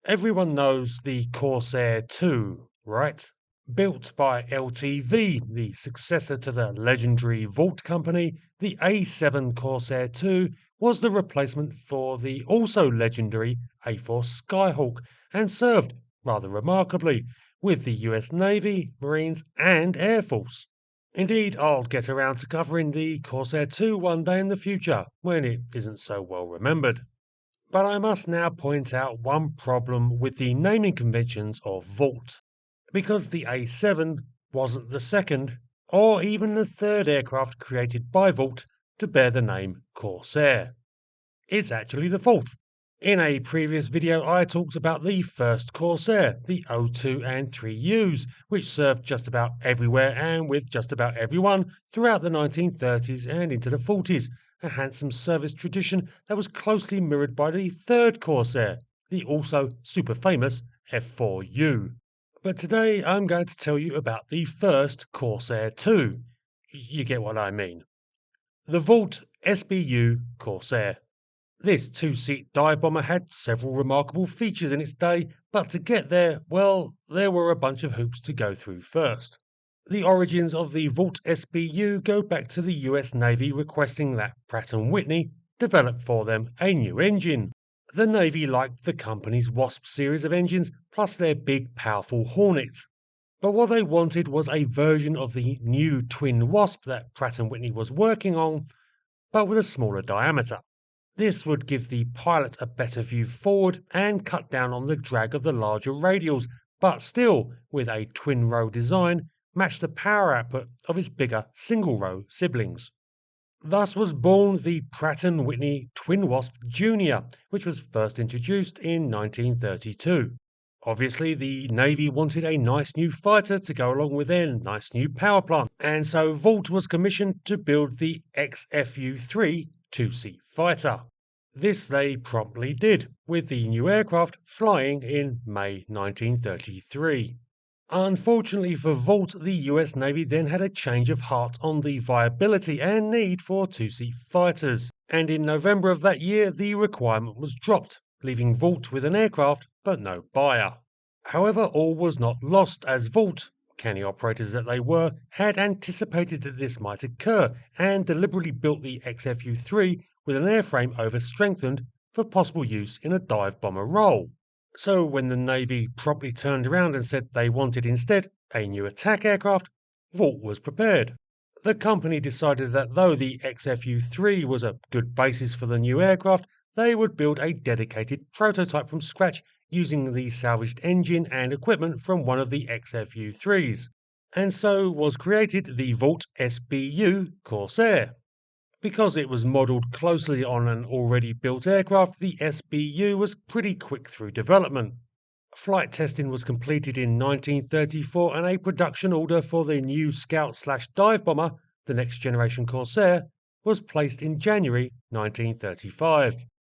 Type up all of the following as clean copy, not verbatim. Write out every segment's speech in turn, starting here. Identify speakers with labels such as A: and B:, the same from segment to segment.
A: Everyone knows the Corsair 2, right? Built by LTV, the successor to the legendary Vought company, the A7 Corsair 2 was the replacement for the also legendary A4 Skyhawk and served, rather remarkably, with the US Navy, Marines and Air Force. Indeed, I'll get around to covering the Corsair 2 one day in the future, when it isn't so well remembered. But I must now point out one problem with the naming conventions of Vought, because the A7 wasn't the second, or even the third aircraft created by Vought to bear the name Corsair. It's actually the fourth. In a previous video I talked about the first Corsair, the O2 and 3Us, which served just about everywhere and with just about everyone throughout the 1930s and into the 40s, a handsome service tradition that was closely mirrored by the third Corsair, the also super famous F4U. But today I'm going to tell you about the first Corsair 2. You get what I mean. The Vought SBU Corsair. This two-seat dive bomber had several remarkable features in its day, but to get there, well, there were a bunch of hoops to go through first. The origins of the Vought SBU go back to the US Navy requesting that Pratt & Whitney develop for them a new engine. The Navy liked the company's Wasp series of engines plus their big powerful Hornet. But what they wanted was a version of the new twin Wasp that Pratt & Whitney was working on, but with a smaller diameter. This would give the pilot a better view forward and cut down on the drag of the larger radials, but still, with a twin-row design, match the power output of its bigger single-row siblings. Thus was born the Pratt & Whitney Twin Wasp Junior, which was first introduced in 1932. Obviously, the Navy wanted a nice new fighter to go along with their nice new power plant, and so Vought was commissioned to build the XFU-3 two-seat fighter. This they promptly did, with the new aircraft flying in May 1933. Unfortunately for Vought, the US Navy then had a change of heart on the viability and need for two-seat fighters, and in November of that year the requirement was dropped, leaving Vought with an aircraft but no buyer. However, all was not lost, as Vought, canny operators that they were, had anticipated that this might occur and deliberately built the XFU-3 with an airframe over-strengthened for possible use in a dive bomber role. So when the Navy promptly turned around and said they wanted instead a new attack aircraft, Vought was prepared. The company decided that though the XFU-3 was a good basis for the new aircraft, they would build a dedicated prototype from scratch using the salvaged engine and equipment from one of the XFU-3s. And so was created the Vought SBU Corsair. Because it was modelled closely on an already built aircraft, the SBU was pretty quick through development. Flight testing was completed in 1934 and a production order for the new Scout/dive bomber, the next generation Corsair, was placed in January 1935.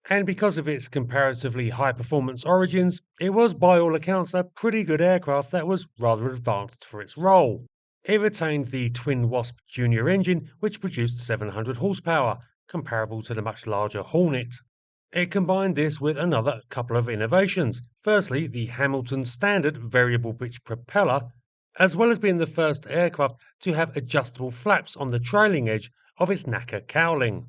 A: And because of its comparatively high performance origins, it was by all accounts a pretty good aircraft that was rather advanced for its role. It retained the Twin Wasp Junior engine, which produced 700 horsepower, comparable to the much larger Hornet. It combined this with another couple of innovations. Firstly, the Hamilton Standard variable pitch propeller, as well as being the first aircraft to have adjustable flaps on the trailing edge of its NACA cowling.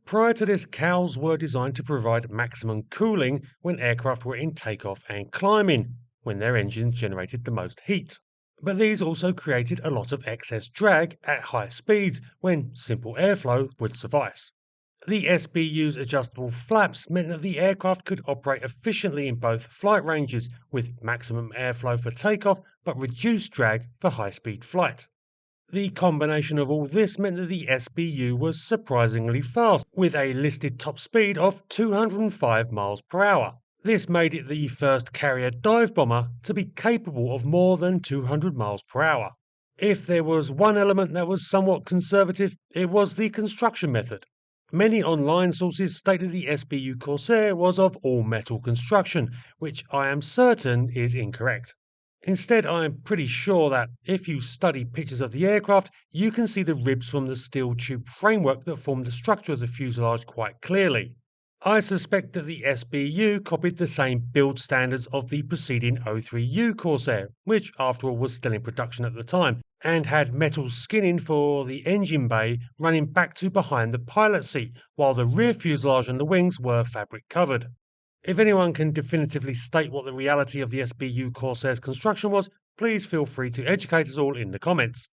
A: Prior to this, cowls were designed to provide maximum cooling when aircraft were in takeoff and climbing, when their engines generated the most heat. But these also created a lot of excess drag at high speeds when simple airflow would suffice. The SBU's adjustable flaps meant that the aircraft could operate efficiently in both flight ranges with maximum airflow for takeoff but reduced drag for high-speed flight. The combination of all this meant that the SBU was surprisingly fast, with a listed top speed of 205 miles per hour. This made it the first carrier dive bomber to be capable of more than 200 miles per hour. If there was one element that was somewhat conservative, it was the construction method. Many online sources stated the SBU Corsair was of all-metal construction, which I am certain is incorrect. Instead, I am pretty sure that if you study pictures of the aircraft, you can see the ribs from the steel tube framework that formed the structure of the fuselage quite clearly. I suspect that the SBU copied the same build standards of the preceding O3U Corsair, which after all was still in production at the time, and had metal skinning for the engine bay running back to behind the pilot seat, while the rear fuselage and the wings were fabric covered. If anyone can definitively state what the reality of the SBU Corsair's construction was, please feel free to educate us all in the comments.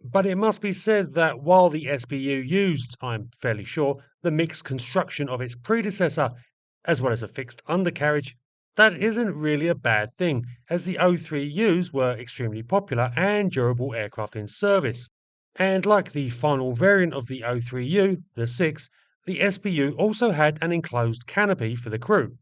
A: But it must be said that while the SBU used, I'm fairly sure, the mixed construction of its predecessor, as well as a fixed undercarriage, that isn't really a bad thing, as the O3Us were extremely popular and durable aircraft in service. And like the final variant of the O3U, the 6, the SBU also had an enclosed canopy for the crew,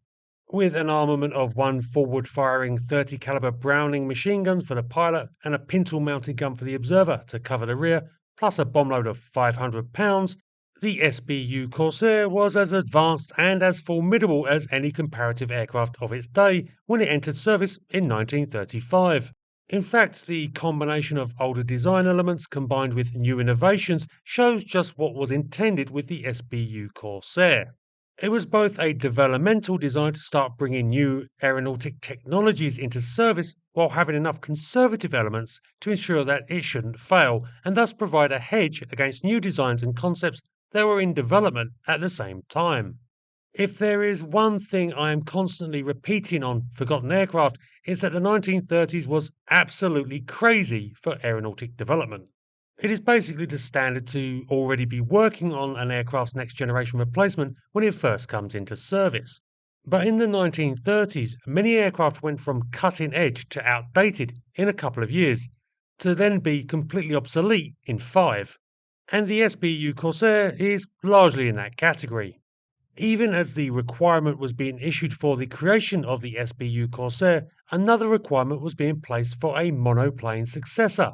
A: with an armament of one forward-firing 30 caliber Browning machine gun for the pilot and a pintle-mounted gun for the observer to cover the rear, plus a bomb load of 500 pounds, the SBU Corsair was as advanced and as formidable as any comparative aircraft of its day when it entered service in 1935. In fact, the combination of older design elements combined with new innovations shows just what was intended with the SBU Corsair. It was both a developmental design to start bringing new aeronautic technologies into service while having enough conservative elements to ensure that it shouldn't fail and thus provide a hedge against new designs and concepts that were in development at the same time. If there is one thing I am constantly repeating on Forgotten Aircraft, it's that the 1930s was absolutely crazy for aeronautic development. It is basically the standard to already be working on an aircraft's next generation replacement when it first comes into service. But in the 1930s, many aircraft went from cutting edge to outdated in a couple of years, to then be completely obsolete in 5. And the SBU Corsair is largely in that category. Even as the requirement was being issued for the creation of the SBU Corsair, another requirement was being placed for a monoplane successor.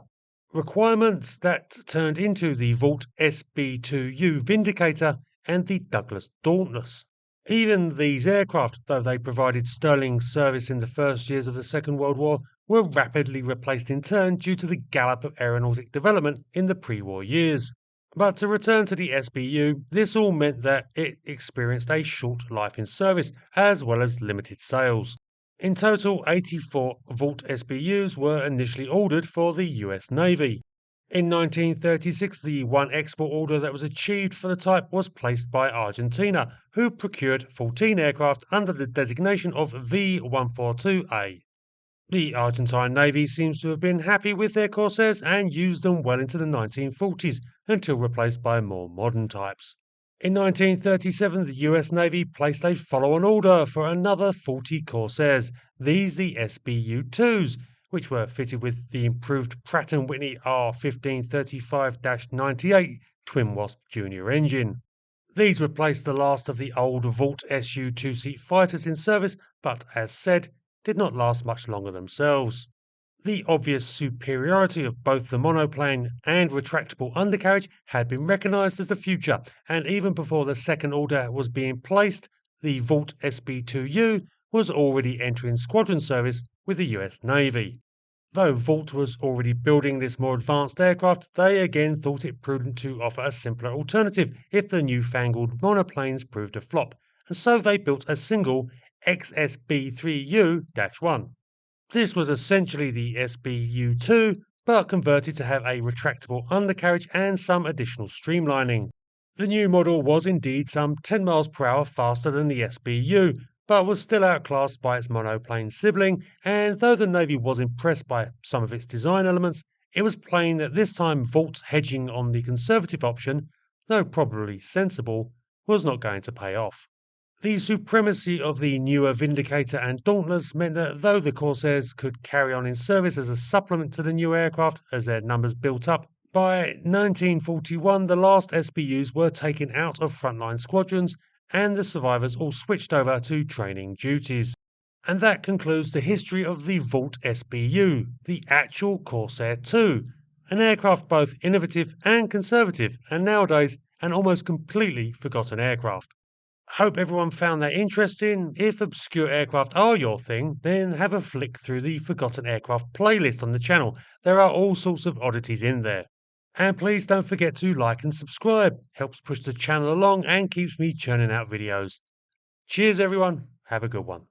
A: Requirements that turned into the Vought SB2U Vindicator and the Douglas Dauntless. Even these aircraft, though they provided sterling service in the first years of the Second World War, were rapidly replaced in turn due to the gallop of aeronautic development in the pre-war years. But to return to the SBU, this all meant that it experienced a short life in service as well as limited sales. In total, 84 Vought SBUs were initially ordered for the US Navy. In 1936, the one export order that was achieved for the type was placed by Argentina, who procured 14 aircraft under the designation of V142A. The Argentine Navy seems to have been happy with their Corsairs and used them well into the 1940s until replaced by more modern types. In 1937, the US Navy placed a follow-on order for another 40 Corsairs, these the SBU-2s, which were fitted with the improved Pratt & Whitney R1535-98 Twin Wasp Junior engine. These replaced the last of the old Vought Su two-seat fighters in service, but as said, did not last much longer themselves. The obvious superiority of both the monoplane and retractable undercarriage had been recognised as the future, and even before the second order was being placed, the Vought SB2U was already entering squadron service with the US Navy. Though Vought was already building this more advanced aircraft, they again thought it prudent to offer a simpler alternative if the newfangled monoplanes proved a flop, and so they built a single XSB3U-1. This was essentially the SBU-2, but converted to have a retractable undercarriage and some additional streamlining. The new model was indeed some 10 miles per hour faster than the SBU, but was still outclassed by its monoplane sibling, and though the Navy was impressed by some of its design elements, it was plain that this time Vaught's hedging on the conservative option, though probably sensible, was not going to pay off. The supremacy of the newer Vindicator and Dauntless meant that though the Corsairs could carry on in service as a supplement to the new aircraft as their numbers built up, by 1941 the last SBUs were taken out of frontline squadrons and the survivors all switched over to training duties. And that concludes the history of the Vought SBU, the actual Corsair II, an aircraft both innovative and conservative, and nowadays an almost completely forgotten aircraft. Hope everyone found that interesting. If obscure aircraft are your thing, then have a flick through the Forgotten Aircraft playlist on the channel. There are all sorts of oddities in there. And please don't forget to like and subscribe. Helps push the channel along and keeps me churning out videos. Cheers, everyone. Have a good one.